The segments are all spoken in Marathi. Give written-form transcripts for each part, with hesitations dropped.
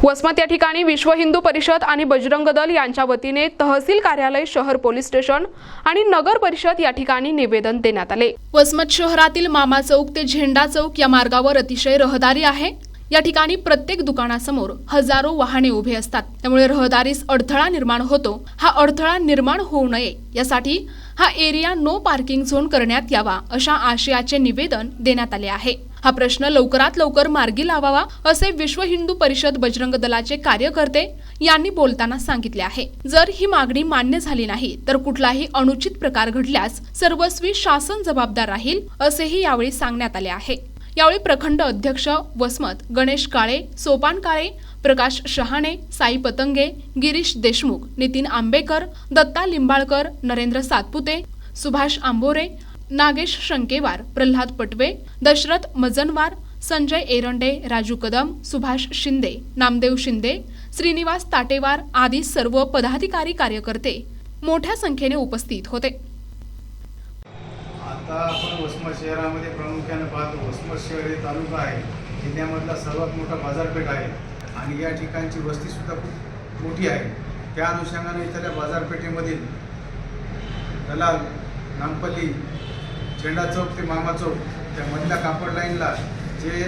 वसमत या ठिकाणी विश्व हिंदू परिषद आणि बजरंग दल यांच्या वतीने तहसील कार्यालय, शहर पोलीस स्टेशन आणि नगर परिषद या ठिकाणी निवेदन देण्यात आले। वसमत शहरातील मामा चौक ते झेंडा चौक या मार्गावर अतिशय रहदारी आहे। या ठिकाणी प्रत्येक दुकानासमोर हजारो वाहने उभे असतात, त्यामुळे रहदारीस अडथळा निर्माण होतो। हा अडथळा निर्माण होऊ नये यासाठी हा एरिया नो पार्किंग झोन करण्यात यावा अशा आशयाचे निवेदन देण्यात आले आहे। हा प्रश्न लवकरात लवकर मार्गी लावावा असे विश्व हिंदू परिषद बजरंग दलाचे कार्यकर्ते यांनी बोलताना सांगितले आहे। जर ही मागणी मान्य झाली नाही तर कुठलाही अनुचित प्रकार घडल्यास सर्वस्वी शासन जबाबदार राहील असेही यावेळी सांगण्यात आले आहे। यावेळी प्रखंड अध्यक्ष वसमत गणेश काळे, सोपान काळे, प्रकाश शहाणे, साई पतंगे, गिरीश देशमुख, नितीन आंबेकर, दत्ता लिंबाळकर, नरेंद्र सातपुते, सुभाष आंबोरे, नागेश शंकेवार, प्रल्हाद पटवे, दशरथ मजनवार, संजय एरंडे, राजू कदम, सुभाष शिंदे, नामदेव शिंदे, श्रीनिवास ताटेवार आदी सर्व पदाधिकारी कार्यकर्ते मोठ्या संख्येने उपस्थित होते। आता आपण वसमत शहरामध्ये प्रामुख्याने पाहतो, वसमत शहर हे तालुका आहे, जिल्ह्यामधला सर्वात मोठा बाजारपेठ आहे आणि या ठिकाणची वस्ती सुद्धा खूप मोठी आहे। त्या अनुषंगाने इथल्या बाजारपेठेमधील दलाल, नामपल्ली, झेंडा चौक ते मामा चौक त्या मधल्या कापड लाईनला जे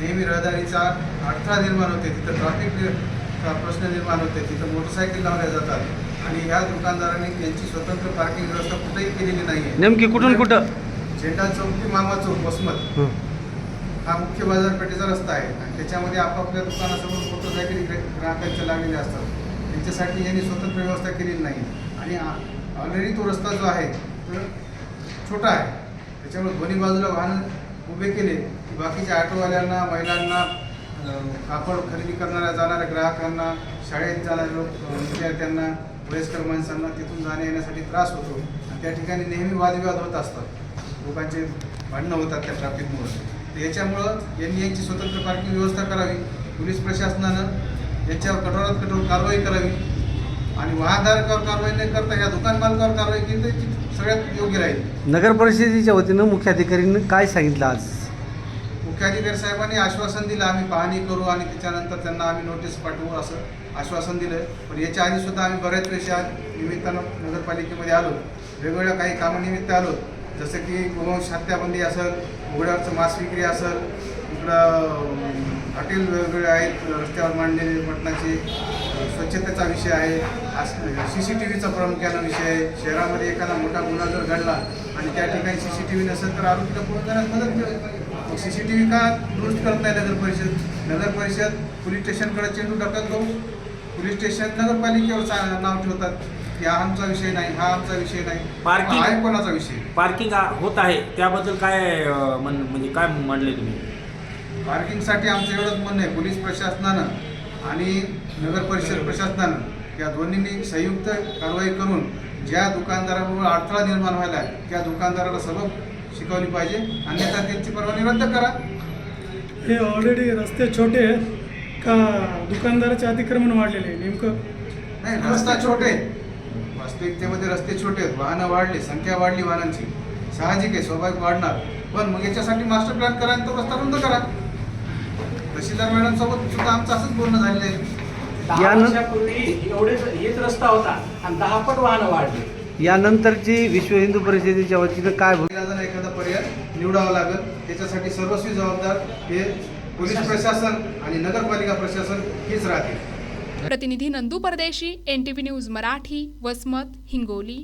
नेहमी रहदारीचा अडथळा निर्माण होते, तिथं ट्रॅफिकचा प्रश्न निर्माण होते, तिथं मोटरसायकल लावल्या जातात आणि ह्या दुकानदारांनी त्यांची स्वतंत्र पार्किंग व्यवस्था कुठेही केलेली नाही आहे। नेमकी कुठून कुठं? झेंडा चौक ते मामा चौक वसमत हा मुख्य बाजारपेठेचा रस्ता आहे आणि त्याच्यामध्ये आपापल्या दुकानासमोर मोटरसायकली ग्राहकांच्या लागलेल्या असतात, त्यांच्यासाठी यांनी स्वतंत्र व्यवस्था केलेली नाही आणि ऑलरेडी तो रस्ता जो आहे तो छोटा आहे, त्याच्यामुळे दोन्ही बाजूला वाहन उभे केले की बाकीच्या ऑटोवाल्यांना, महिलांना, कापड खरेदी करणाऱ्या जाणाऱ्या ग्राहकांना, शाळेत जाणाऱ्या विद्यार्थ्यांना, वयस्कर माणसांना तिथून जाण्या येण्यासाठी त्रास होतो आणि त्या ठिकाणी नेहमी वादविवाद होत असतात, लोकांचे भांडणं होतात त्या ट्रॅफिकमुळे। तर याच्यामुळं यांनी यांची स्वतंत्र पार्किंग व्यवस्था करावी, पोलीस प्रशासनानं याच्यावर कठोरात कठोर कारवाई करावी आणि वाहनधारकावर कारवाई न करता या दुकान मालकावर कारवाई केली तर सगळ्यात योग्य राहील। नगर परिषदेच्या वतीनं मुख्याधिकाऱ्यांनी काय सांगितलं? आज मुख्याधिकारी साहेबांनी आश्वासन दिलं, आम्ही पाहणी करू आणि त्याच्यानंतर त्यांना आम्ही नोटीस पाठवू असं आश्वासन दिलं। पण याच्या आधी सुद्धा आम्ही बऱ्याच वेळेस या निमित्तानं नगरपालिकेमध्ये आलो, वेगवेगळ्या काही कामानिमित्त आलो, जसं की गोवंश हत्याबंदी असेल, उघड्यावरचं मांस विक्री असेल, इकडं हॉटेल वेगवेगळे आहेत रस्त्यावर मांडलेले मटणाचे, स्वच्छतेचा विषय आहे, CCTVचा प्रामुख्यानं विषय आहे। शहरामध्ये एखादा मोठा गुन्हा जर घडला आणि त्या ठिकाणी CCTV नसेल तर आरोपीला पळून जाण्यास मदत मिळेल। CCTV का दुरुस्त करत नाही नगर परिषद? नगर परिषद पोलीस स्टेशनकडे चेंडू टाकतो, पोलीस स्टेशन नगरपालिकेवर नाव ठेवतात की हा आमचा विषय नाही, हा आमचा विषय नाही, पार्किंग आहे कोणाचा विषय? पार्किंग होत आहे त्याबद्दल काय म्हणजे काय म्हणले तुम्ही? पार्किंगसाठी आमचं एवढंच म्हणणं आहे, पोलीस प्रशासनानं आणि नगर परिषद प्रशासनानं या दोन्हींनी संयुक्त कारवाई करून ज्या दुकानदाराबरोबर अडथळा निर्माण व्हायला त्या दुकानदाराला सबक शिकवली पाहिजे, अन्यथा त्यांची परवानगी रद्द करा। हे ऑलरेडी रस्ते छोटे आहेत का दुकानदाराचे अतिक्रमण वाढलेले आहे? नेमकं नाही, रस्ता छोटे, वास्तविकतेमध्ये रस्ते छोटे आहेत, वाहनं वाढली, संख्या वाढली वाहनांची, साहजिक आहे, स्वाभाविक वाढणार, पण मग याच्यासाठी मास्टर प्लॅन करा आणि तो रस्ता रुंद करा। तहसीलदार मॅडम सोबत सुद्धा आमचं असंच बोलणं झालेलं आहे। 10 वर्षापूर्वी एवढेच हेच रस्ता होता आणि 10 पट वाहनं वाढली। यानंतरची विश्व हिंदू परिषदेच्या वतीनं काय जण एखादा पर्याय निवडावा लागेल, त्याच्यासाठी सर्वस्वी जबाबदार हे पोलीस प्रशासन आणि नगरपालिका प्रशासन हेच राहतील। प्रतिनिधी नंदू परदेशी, NTV न्यूज मराठी, वसमत, हिंगोली।